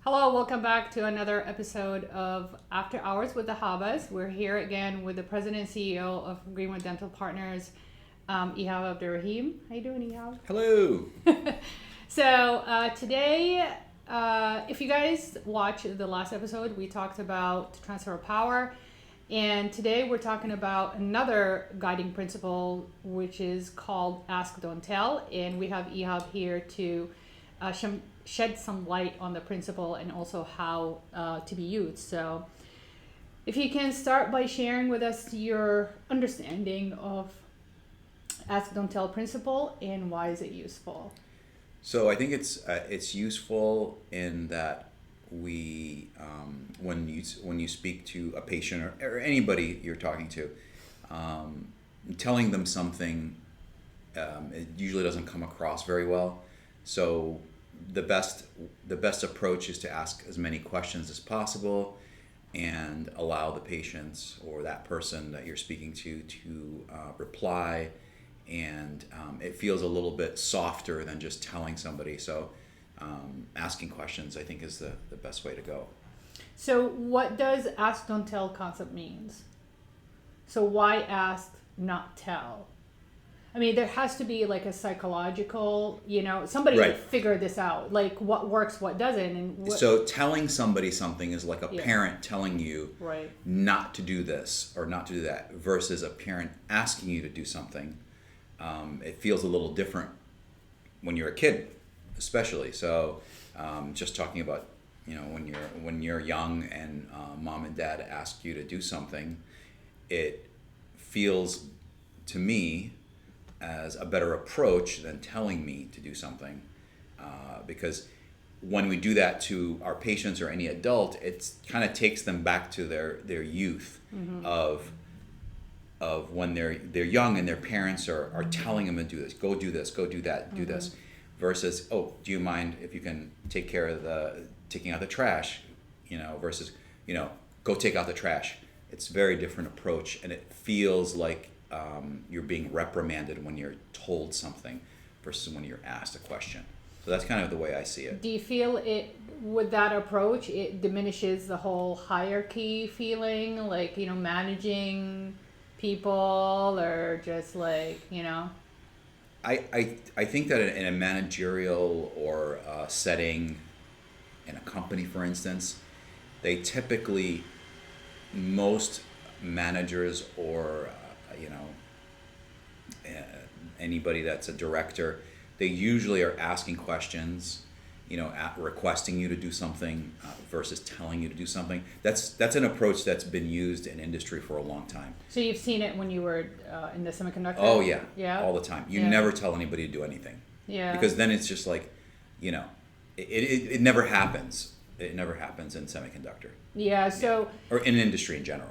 Hello, welcome back to another episode of After Hours with the HABAs. We're here again with the President and CEO of Greenwood Dental Partners, Ihab Abdurrahim. How you doing, Ihab? Hello. So today, if you guys watched the last episode, we talked about transfer of power. And today we're talking about another guiding principle, which is called Ask, Don't Tell. And we have Ihab here to shed some light on the principle and also how to be used. So if you can start by sharing with us your understanding of Ask, Don't Tell principle and why is it useful? So I think it's useful in that we when you speak to a patient or anybody you're talking to, telling them something, it usually doesn't come across very well. So the best approach is to ask as many questions as possible and allow the patients or that person that you're speaking to reply, and it feels a little bit softer than just telling somebody. So asking questions, I think, is the best way to go. So what does ask, don't tell concept means? So why ask, not tell? I mean, there has to be like a psychological, somebody Right. figure this out, like what works, what doesn't. And So telling somebody something is like a Yeah. parent telling you Right. not to do this or not to do that, versus a parent asking you to do something. It feels a little different when you're a kid, especially. So just talking about, when you're young and mom and dad ask you to do something, it feels to me as a better approach than telling me to do something, because when we do that to our patients or any adult, it kind of takes them back to their youth, of when they're young and their parents are telling them to do this, go do this, go do that, do this, versus, oh, do you mind if you can take care of taking out the trash, versus, go take out the trash. It's a very different approach, and it feels like you're being reprimanded when you're told something versus when you're asked a question. So that's kind of the way I see it. Do you feel it with that approach, it diminishes the whole hierarchy feeling, like, managing people or just like, I think that in a managerial or setting, in a company, for instance, they typically, most managers or anybody that's a director, they usually are asking questions, requesting you to do something, versus telling you to do something. That's an approach that's been used in industry for a long time. So you've seen it when you were in the semiconductor? Oh yeah, Yeah, all the time. You Yeah. never tell anybody to do anything. Yeah. Because then it's just like, it never happens. It never happens in semiconductor. Yeah, so Or in industry in general.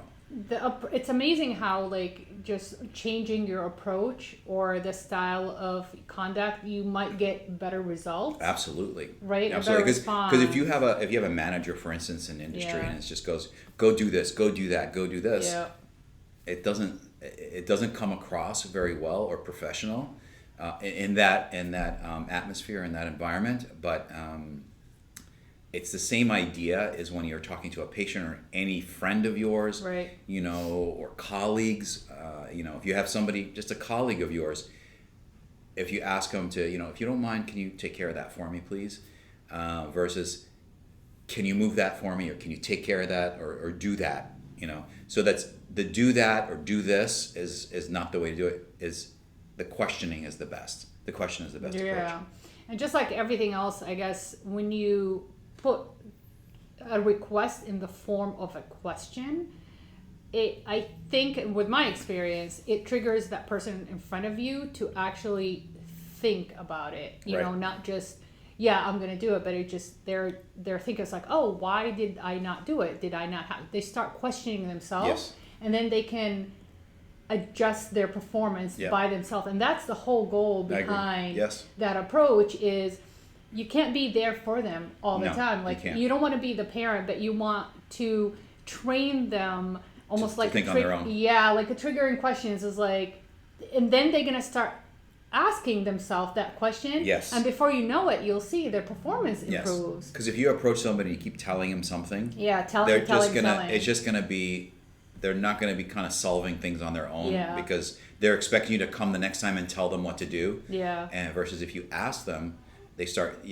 it's amazing how like just changing your approach or the style of conduct, you might get better results. Absolutely. Right? A Absolutely. better response. Because if you have a manager, for instance, in industry, Yeah. and it just goes, go do this, go do that, go do this, Yeah. it doesn't come across very well or professional in that atmosphere, in that environment. But it's the same idea as when you're talking to a patient or any friend of yours, Right. or colleagues. If you have somebody, just a colleague of yours, if you ask them to, if you don't mind, can you take care of that for me, please? Versus, can you move that for me, or can you take care of that, or do that? So that's the do that or do this is not the way to do it. Is the questioning is the best. The question is the best approach. And just like everything else, I guess, when you put a request in the form of a question, I think with my experience, it triggers that person in front of you to actually think about it. Right. Not just, yeah, I'm gonna do it, but it just their thinking is like, oh, why did I not do it? Did I not have? They start questioning themselves, Yes. and then they can adjust their performance Yeah. by themselves, and that's the whole goal I agree. behind Yes. that approach. Is you can't be there for them all the No, time. you Like can't. you don't want to be the parent, but you want to train them almost To like think on their own. Yeah, like a triggering questions is like, and then they're gonna start asking themselves that question. Yes. And before you know it, you'll see their performance improves. Because if you approach somebody and you keep telling them something, it's just gonna be, they're not gonna be kind of solving things on their own because they're expecting you to come the next time and tell them what to do. Yeah. And versus if you ask them, they start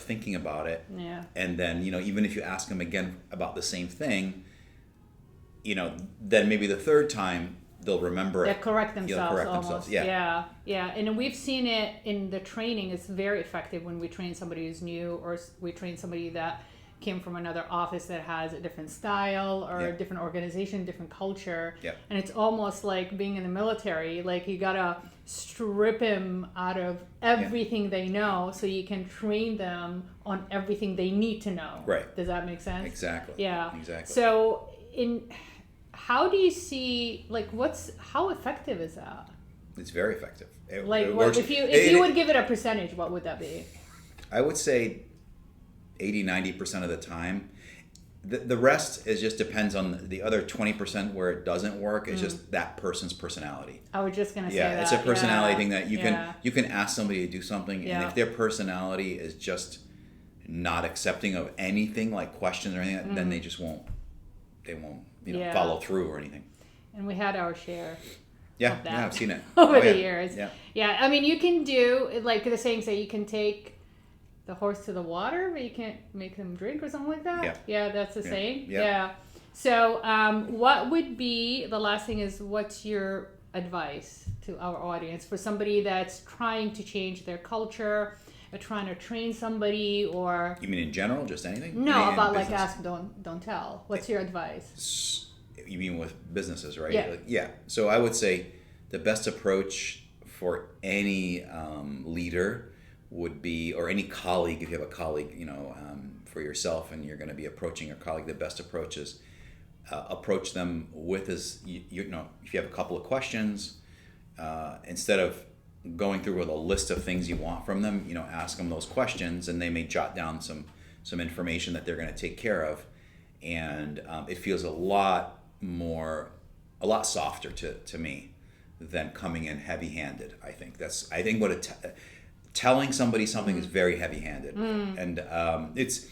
thinking about it. Yeah. And then, even if you ask them again about the same thing, then maybe the third time they'll remember it. They'll correct themselves almost. Yeah. And we've seen it in the training. It's very effective when we train somebody who's new, or we train somebody that came from another office that has a different style or a different organization, different culture. Yep. And it's almost like being in the military. Like you gotta strip him out of everything they know so you can train them on everything they need to know. Right. Does that make sense? Exactly. Yeah. Exactly. So how do you see, how effective is that? It's very effective. It works. If you would give it a percentage, what would that be? I would say 80-90% of the time. The rest just depends on the other 20% where it doesn't work. It's just that person's personality. I was just gonna say that. It's a personality thing that you can ask somebody to do something, and if their personality is just not accepting of anything like questions or anything, then they just won't follow through or anything. And we had our share. Yeah, I've seen it over the years. Yeah. I mean, you can do, like the saying say, you can take the horse to the water, but you can't make them drink or something like that. Yeah, that's the saying. Yeah. So what would be, the last thing is, what's your advice to our audience for somebody that's trying to change their culture, or trying to train somebody, or... You mean in general, just anything? No, about like ask, don't tell. What's your advice? You mean with businesses, right? Yeah. So I would say the best approach for any leader would be, or any colleague, if you have a colleague, for yourself and you're going to be approaching a colleague, the best approach is approach them with if you have a couple of questions, instead of going through with a list of things you want from them, ask them those questions, and they may jot down some information that they're going to take care of, and it feels a lot softer to me than coming in heavy-handed. I think telling somebody something is very heavy-handed, and it's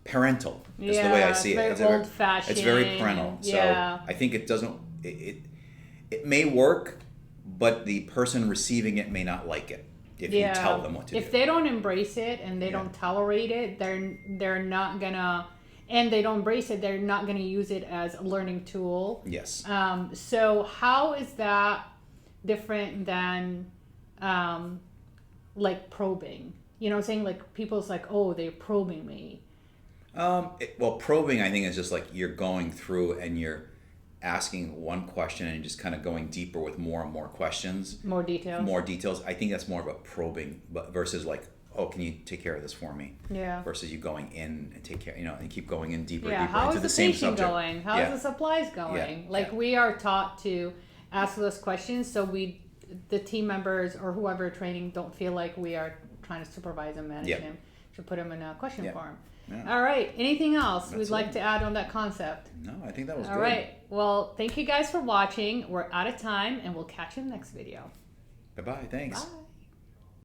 parental. That's the way I see it. It's very old-fashioned. It's very parental. So I think it may work, but the person receiving it may not like it if you tell them what to do. If they don't embrace it and they don't tolerate it, they're not gonna. And they don't embrace it, they're not going to use it as a learning tool. Yes. So how is that different than like probing? You know what I'm saying? Like people's like, oh, they're probing me. Probing, I think, is just like you're going through and you're asking one question and just kind of going deeper with more and more questions. More details. I think that's more of a probing, but versus like, oh, can you take care of this for me? Yeah. Versus you going in and take care, and keep going in deeper How into is the same patient subject. going? How is the supplies going? We are taught to ask those questions so the team members or whoever training don't feel like we are trying to supervise and manage them. Should put them in a question form. Yeah. All right. Anything else we'd like to add on that concept? No, I think that was good. All right. Well, thank you guys for watching. We're out of time, and we'll catch you in the next video. Bye-bye. Thanks. Bye.